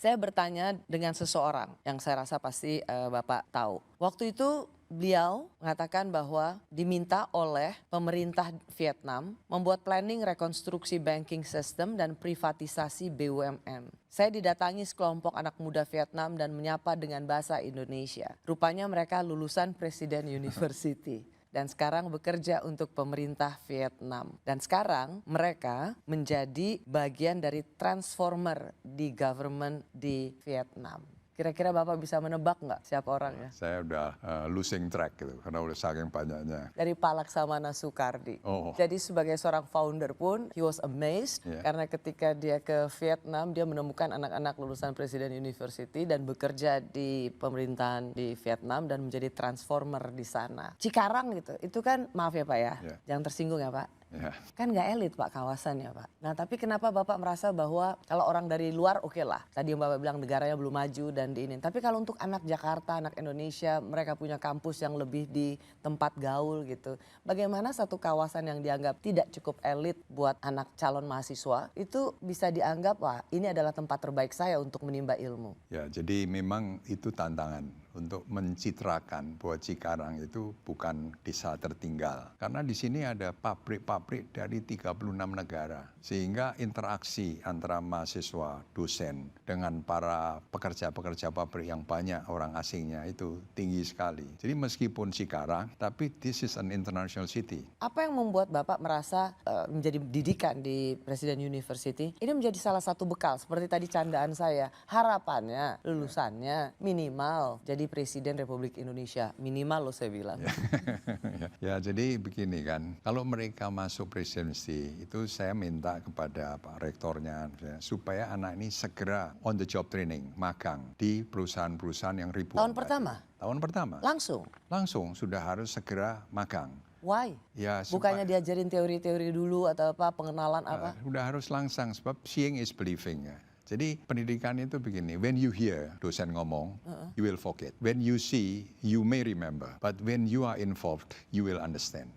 Saya bertanya dengan seseorang yang saya rasa pasti Bapak tahu. Waktu itu beliau mengatakan bahwa diminta oleh pemerintah Vietnam membuat planning rekonstruksi banking system dan privatisasi BUMN. Saya didatangi sekelompok anak muda Vietnam dan menyapa dengan bahasa Indonesia. Rupanya mereka lulusan Presiden University dan sekarang bekerja untuk pemerintah Vietnam. Dan sekarang mereka menjadi bagian dari transformer di government di Vietnam. Kira-kira Bapak bisa menebak nggak siapa orangnya? Saya udah losing track gitu, karena udah saking banyaknya. Dari Pak Laksamana Soekardi. Oh. Jadi sebagai seorang founder pun, he was amazed Yeah. karena ketika dia ke Vietnam, dia menemukan anak-anak lulusan Presiden University dan bekerja di pemerintahan di Vietnam dan menjadi transformer di sana. Cikarang gitu, itu kan maaf ya Pak ya, Yeah. jangan tersinggung ya Pak. Ya. Kan nggak elit Pak kawasan ya Pak. Nah tapi kenapa Bapak merasa bahwa kalau orang dari luar oke lah. Tadi yang Bapak bilang negaranya belum maju dan di ini. Tapi kalau untuk anak Jakarta, anak Indonesia, mereka punya kampus yang lebih di tempat gaul gitu. Bagaimana satu kawasan yang dianggap tidak cukup elit buat anak calon mahasiswa itu bisa dianggap wah ini adalah tempat terbaik saya untuk menimba ilmu. Ya, jadi memang itu tantangan untuk mencitrakan bahwa Cikarang itu bukan desa tertinggal. Karena di sini ada pabrik-pabrik dari 36 negara. Sehingga interaksi antara mahasiswa, dosen, dengan para pekerja-pekerja pabrik yang banyak orang asingnya itu tinggi sekali. Jadi meskipun Cikarang, tapi this is an international city. Apa yang membuat Bapak merasa menjadi didikan di Presiden University ini menjadi salah satu bekal seperti tadi candaan saya. Harapannya lulusannya minimal jadi Presiden Republik Indonesia. Minimal loh saya bilang. Ya, jadi begini kan, kalau mereka masuk presidensi itu saya minta kepada Pak Rektornya supaya anak ini segera on the job training, magang di perusahaan-perusahaan yang ribuan. Tahun pertama? Tahun pertama. Langsung? Langsung sudah harus segera magang. Why? Ya, bukannya diajarin teori-teori dulu atau apa, pengenalan apa? Sudah harus langsung, sebab seeing is believing ya. Jadi pendidikan itu begini, when you hear dosen ngomong, you will forget. When you see, you may remember. But when you are involved, you will understand.